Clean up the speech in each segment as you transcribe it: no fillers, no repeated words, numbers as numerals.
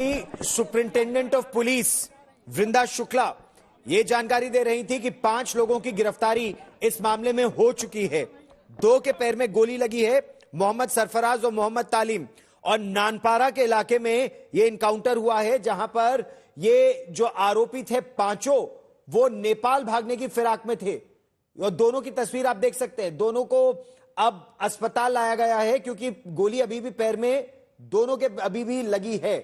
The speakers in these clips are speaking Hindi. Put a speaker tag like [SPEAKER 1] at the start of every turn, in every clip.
[SPEAKER 1] सुपरिंटेंडेंट ऑफ पुलिस वृंदा शुक्ला ये जानकारी दे रही थी कि 5 लोगों की गिरफ्तारी इस मामले में हो चुकी है। 2 के पैर में गोली लगी है, मोहम्मद सरफराज और मोहम्मद तालीम। और नानपारा के इलाके में यह इनकाउंटर हुआ है, जहां पर ये जो आरोपी थे पांचों, वो नेपाल भागने की फिराक में थे। और दोनों की तस्वीर आप देख सकते हैं। दोनों को अब अस्पताल लाया गया है क्योंकि गोली अभी भी पैर में दोनों के अभी भी लगी है।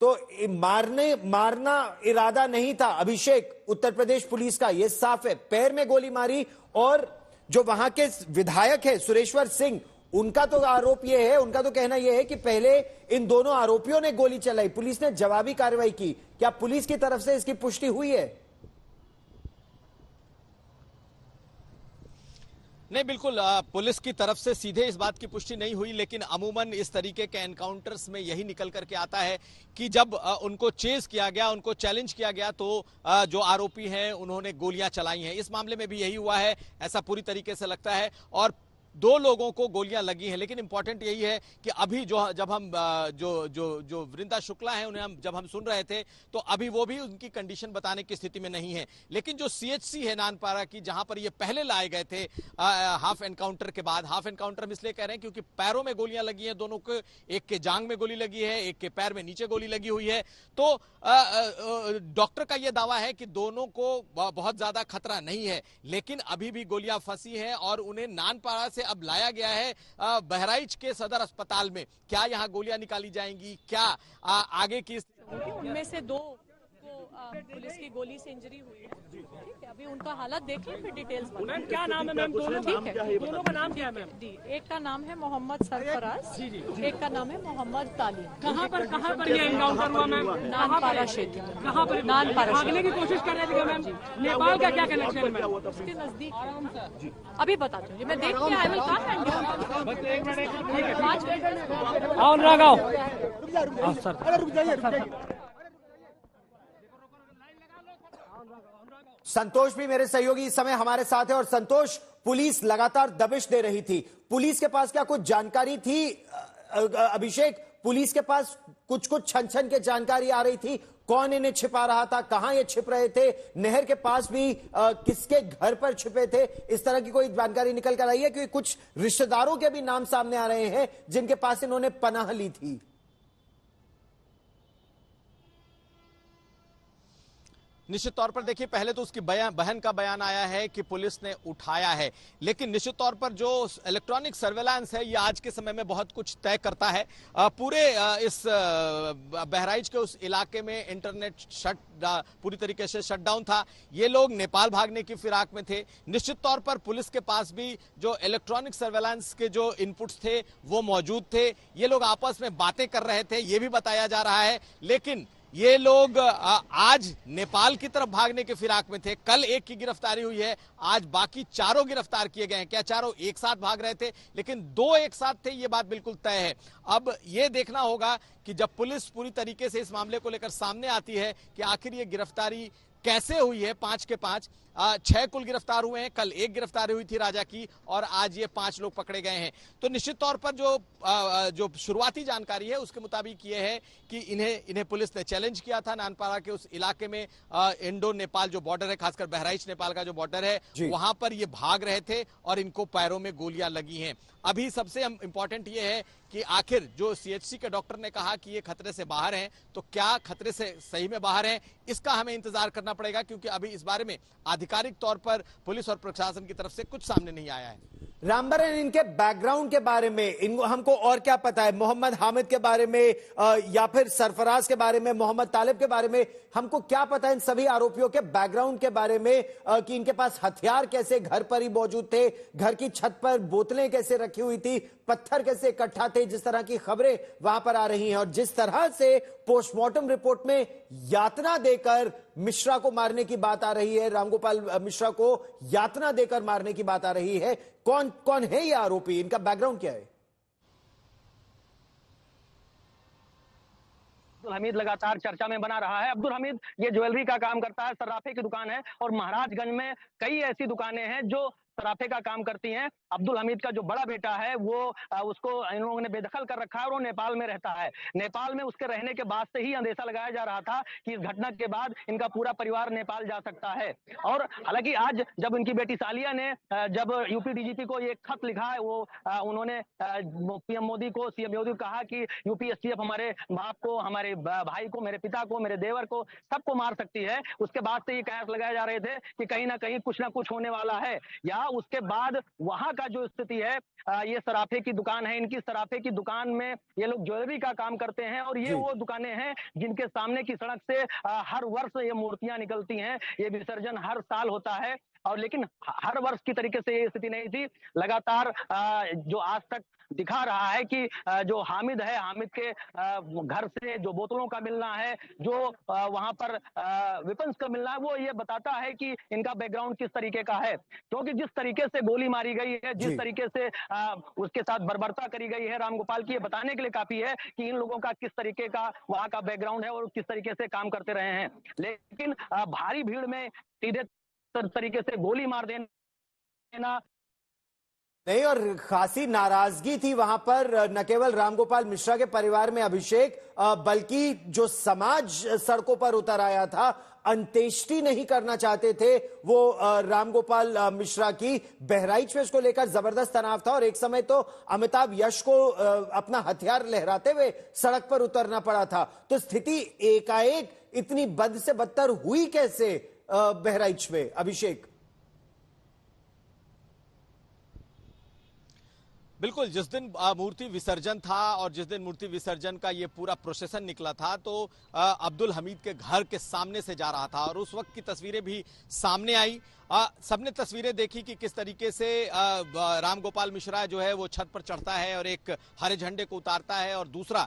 [SPEAKER 1] तो मारना इरादा नहीं था अभिषेक, उत्तर प्रदेश पुलिस का यह साफ है। पैर में गोली मारी। और जो वहां के विधायक है सुरेश्वर सिंह, उनका तो आरोप यह है, उनका तो कहना यह है कि पहले इन दोनों आरोपियों ने गोली चलाई, पुलिस ने जवाबी कार्रवाई की। क्या पुलिस की तरफ से इसकी पुष्टि हुई है?
[SPEAKER 2] नहीं, बिल्कुल पुलिस की तरफ से सीधे इस बात की पुष्टि नहीं हुई, लेकिन अमूमन इस तरीके के एनकाउंटर्स में यही निकल करके आता है कि जब उनको चेज किया गया, उनको चैलेंज किया गया, तो जो आरोपी हैं उन्होंने गोलियां चलाई हैं। इस मामले में भी यही हुआ है, ऐसा पूरी तरीके से लगता है। और 2 लोगों को गोलियां लगी हैं। लेकिन इंपॉर्टेंट यही है कि अभी जब हम जो वृंदा शुक्ला है उन्हें जब हम सुन रहे थे, तो अभी वो भी उनकी कंडीशन बताने की स्थिति में नहीं है। लेकिन जो सीएचसी है नानपारा की, जहां पर ये पहले लाए गए थे हाफ एनकाउंटर के बाद, हाफ एनकाउंटर हम इसलिए कह रहे हैं क्योंकि पैरों में गोलियां लगी हैं दोनों को, एक के जांग में गोली लगी है, एक के पैर में नीचे गोली लगी हुई है। तो डॉक्टर का यह दावा है कि दोनों को बहुत ज्यादा खतरा नहीं है, लेकिन अभी भी गोलियां फंसी हैं और उन्हें नानपारा से अब लाया गया है बहराइच के सदर अस्पताल में। क्या यहां गोलियां निकाली जाएंगी, क्या आगे की?
[SPEAKER 3] उनमें से 2 को पुलिस की गोली से इंजरी हुई है। ठीक है, अभी उनका हालत देख लें, फिर डिटेल्स
[SPEAKER 4] मैम क्या नाम है मैम? दोनों
[SPEAKER 3] ठीक है,
[SPEAKER 4] दोनों का नाम क्या है मैम?
[SPEAKER 3] जी, एक का नाम है मोहम्मद सरफराज, एक का नाम है मोहम्मद तालीम।
[SPEAKER 4] कहाँ पर ये एनकाउंटर हुआ मैम?
[SPEAKER 3] नानपारा क्षेत्र।
[SPEAKER 4] कहाँ पर
[SPEAKER 3] नानपारा
[SPEAKER 4] भागने की कोशिश कर रहे थे मैम? नेपाल का क्या कनेक्शन है मैम?
[SPEAKER 3] उसके नजदीक अभी बताती हूँ, मैं देख के I will come and 5 minute.
[SPEAKER 4] आओ लगाओ
[SPEAKER 1] संतोष भी मेरे सहयोगी इस समय हमारे साथ है। और संतोष, पुलिस लगातार दबिश दे रही थी, पुलिस के पास क्या कुछ जानकारी थी? अभिषेक, पुलिस के पास कुछ छन छन के जानकारी आ रही थी, कौन इन्हें छिपा रहा था, कहां ये छिप रहे थे, नहर के पास भी किसके घर पर छिपे थे? इस तरह की कोई जानकारी निकल कर आई है? क्योंकि कुछ रिश्तेदारों के भी नाम सामने आ रहे हैं जिनके पास इन्होंने पनाह ली थी।
[SPEAKER 2] निश्चित तौर पर देखिए, पहले तो उसकी बहन का बयान आया है कि पुलिस ने उठाया है, लेकिन निश्चित तौर पर जो इलेक्ट्रॉनिक सर्वेलांस है ये आज के समय में बहुत कुछ तय करता है। पूरे इस बहराइच के उस इलाके में इंटरनेट पूरी तरीके से शटडाउन था। ये लोग नेपाल भागने की फिराक में थे। निश्चित तौर पर पुलिस के पास भी जो इलेक्ट्रॉनिक सर्वेलांस के जो इनपुट्स थे वो मौजूद थे। ये लोग आपस में बातें कर रहे थे, ये भी बताया जा रहा है। लेकिन ये लोग आज नेपाल की तरफ भागने के फिराक में थे। कल एक की गिरफ्तारी हुई है, आज बाकी 4 गिरफ्तार किए गए हैं। क्या चारों एक साथ भाग रहे थे? लेकिन 2 एक साथ थे, ये बात बिल्कुल तय है। अब ये देखना होगा कि जब पुलिस पूरी तरीके से इस मामले को लेकर सामने आती है कि आखिर ये गिरफ्तारी कैसे हुई है। 5 के 5 6 कुल गिरफ्तार हुए हैं। कल 1 गिरफ्तारी हुई थी राजा की, और आज ये 5 लोग पकड़े गए हैं। तो निश्चित तौर पर जो शुरुआती जानकारी है उसके मुताबिक ये है कि इन्हें पुलिस ने चैलेंज किया था नानपारा के उस इलाके में। इंडो नेपाल जो बॉर्डर है, खासकर बहराइच नेपाल का जो बॉर्डर है, वहां पर ये भाग रहे थे और इनको पैरों में गोलियां लगी हैं। अभी सबसे इंपॉर्टेंट ये है कि आखिर जो सीएचसी के डॉक्टर ने कहा कि ये खतरे से बाहर हैं, तो क्या खतरे से सही में बाहर हैं, इसका हमें इंतजार करना पड़ेगा, क्योंकि अभी इस बारे में आधिकारिक तौर पर पुलिस और प्रशासन की तरफ से कुछ सामने नहीं आया है।
[SPEAKER 1] रामबरन, इनके बैकग्राउंड के बारे में इनको हमको और क्या पता है? मोहम्मद हामिद के बारे में या फिर सरफराज के बारे में, मोहम्मद तालिब के बारे में हमको क्या पता है इन सभी आरोपियों के बैकग्राउंड के बारे में? कि इनके पास हथियार कैसे घर पर ही मौजूद थे, घर की छत पर बोतलें कैसे रखी हुई थी, पत्थर कैसे इकट्ठा थे, जिस तरह की खबरें वहां पर आ रही हैं। और जिस तरह से पोस्टमार्टम रिपोर्ट में यातना देकर मिश्रा को मारने की बात आ रही है, रामगोपाल मिश्रा को यातना देकर मारने की बात आ रही है, कौन कौन है ये आरोपी, इनका बैकग्राउंड क्या है?
[SPEAKER 5] अब्दुल हमीद लगातार चर्चा में बना रहा है। अब्दुल हमीद ये ज्वेलरी का काम करता है, सर्राफे की दुकान है, और महाराजगंज में कई ऐसी दुकानें हैं जो सराफे का काम करती हैं। अब्दुल हमीद का जो बड़ा बेटा है वो उसको इन लोगों ने बेदखल कर रखा है और वो नेपाल में रहता है। नेपाल में उसके रहने के बाद से ही अंदेशा लगाया जा रहा था कि इस घटना के बाद इनका पूरा परिवार नेपाल जा सकता है। और हालांकि आज जब इनकी बेटी सालिया ने जब यूपी डीजीपी को ये खत लिखा है, वो उन्होंने पीएम मोदी को, सीएम मोदी को कहा कि यूपी एसटीएफ हमारे बाप को, हमारे भाई को, मेरे पिता को, मेरे देवर को, सबको मार सकती है। उसके बाद से ये कयास लगाए जा रहे थे कि कहीं ना कहीं कुछ ना कुछ होने वाला है। या उसके बाद वहां का जो स्थिति है, ये सराफे की दुकान है, इनकी सराफे की दुकान में ये लोग ज्वेलरी का काम करते हैं और ये वो दुकानें हैं जिनके सामने की सड़क से हर वर्ष ये मूर्तियां निकलती हैं। ये विसर्जन हर साल होता है और लेकिन हर वर्ष की तरीके से ये स्थिति नहीं थी। लगातार जो आज तक दिखा रहा है कि जो हामिद है, हामिद के घर से जो बोतलों का मिलना है, जो वहां पर वेपन्स का मिलना है, वो ये बताता है कि इनका बैकग्राउंड किस तरीके का है। क्योंकि जिस तरीके से गोली मारी गई है, जिस तरीके से उसके साथ बर्बरता करी गई है रामगोपाल की, ये बताने के लिए काफी है कि इन लोगों का किस तरीके का वहां का बैकग्राउंड है और किस तरीके से काम करते रहे हैं। लेकिन भारी भीड़ में सीधे तरीके से गोली मार देना
[SPEAKER 1] नहीं, और खासी नाराजगी थी वहां पर न केवल रामगोपाल मिश्रा के परिवार में अभिषेक, बल्कि जो समाज सड़कों पर उतर आया था, अंत्येष्टि नहीं करना चाहते थे वो रामगोपाल मिश्रा की। बहराइच में इसको लेकर जबरदस्त तनाव था और एक समय तो अमिताभ यश को अपना हथियार लहराते हुए सड़क पर उतरना पड़ा था। तो स्थिति एकाएक इतनी बद से बदतर हुई कैसे बहराइच में, अभिषेक?
[SPEAKER 2] बिल्कुल, जिस दिन मूर्ति विसर्जन था और जिस दिन मूर्ति विसर्जन का ये पूरा प्रोसेसन निकला था, तो अब्दुल हमीद के घर के सामने से जा रहा था और उस वक्त की तस्वीरें भी सामने आई। सबने तस्वीरें देखी कि किस तरीके से रामगोपाल मिश्रा जो है वो छत पर चढ़ता है और एक हरे झंडे को उतारता है और दूसरा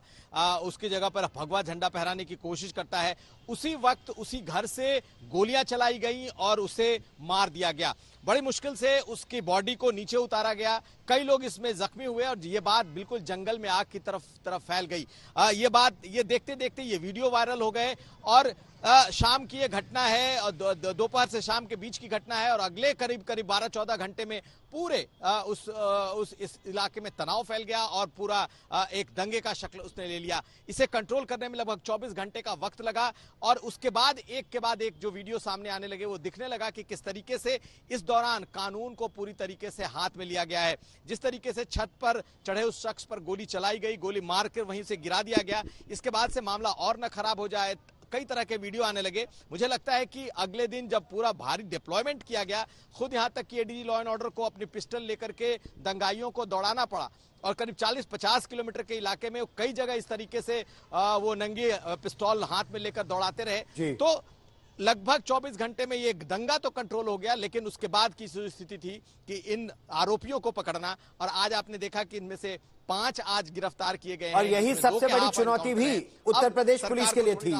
[SPEAKER 2] उसकी जगह पर भगवा झंडा फहराने की कोशिश करता है। उसी वक्त उसी घर से गोलियां चलाई गई और उसे मार दिया गया। बड़ी मुश्किल से उसकी बॉडी को नीचे उतारा गया। कई लोग इसमें जख्मी हुए और ये बात बिल्कुल जंगल में आग की तरफ फैल गई। ये देखते देखते ये वीडियो वायरल हो गए और शाम की ये घटना है और दोपहर से शाम के बीच की घटना है और अगले करीब 12-14 घंटे में पूरे इस इलाके में तनाव फैल गया और पूरा एक दंगे का शक्ल उसने ले लिया। इसे कंट्रोल करने में लगभग 24 घंटे का वक्त लगा और उसके बाद एक के बाद एक जो वीडियो सामने आने लगे वो दिखने लगा कि किस तरीके से इस दौरान कानून को पूरी तरीके से हाथ में लिया गया है। जिस तरीके से छत पर चढ़े उस शख्स पर गोली चलाई गई, गोली मारकर वहीं से गिरा दिया गया। इसके बाद से मामला और न खराब हो जाए, कई तरह के वीडियो आने लगे। मुझे लगता है कि अगले दिन जब पूरा भारी डिप्लॉयमेंट किया गया, खुद यहां तक कि एडीजी लॉ एंड ऑर्डर को अपनी पिस्टल लेकर के दंगाइयों को दौड़ाना पड़ा और करीब 40-50 किलोमीटर के इलाके में कई जगह इस तरीके से वो नंगी पिस्तौल हाथ में लेकर दौड़ाते रहे। तो लगभग 24 घंटे में ये दंगा तो कंट्रोल हो गया, लेकिन उसके बाद की स्थिति थी कि इन आरोपियों को पकड़ना। और आज आपने देखा कि इनमें से 5 आज गिरफ्तार किए गए हैं
[SPEAKER 1] और यही सबसे बड़ी चुनौती भी उत्तर प्रदेश पुलिस के लिए थी।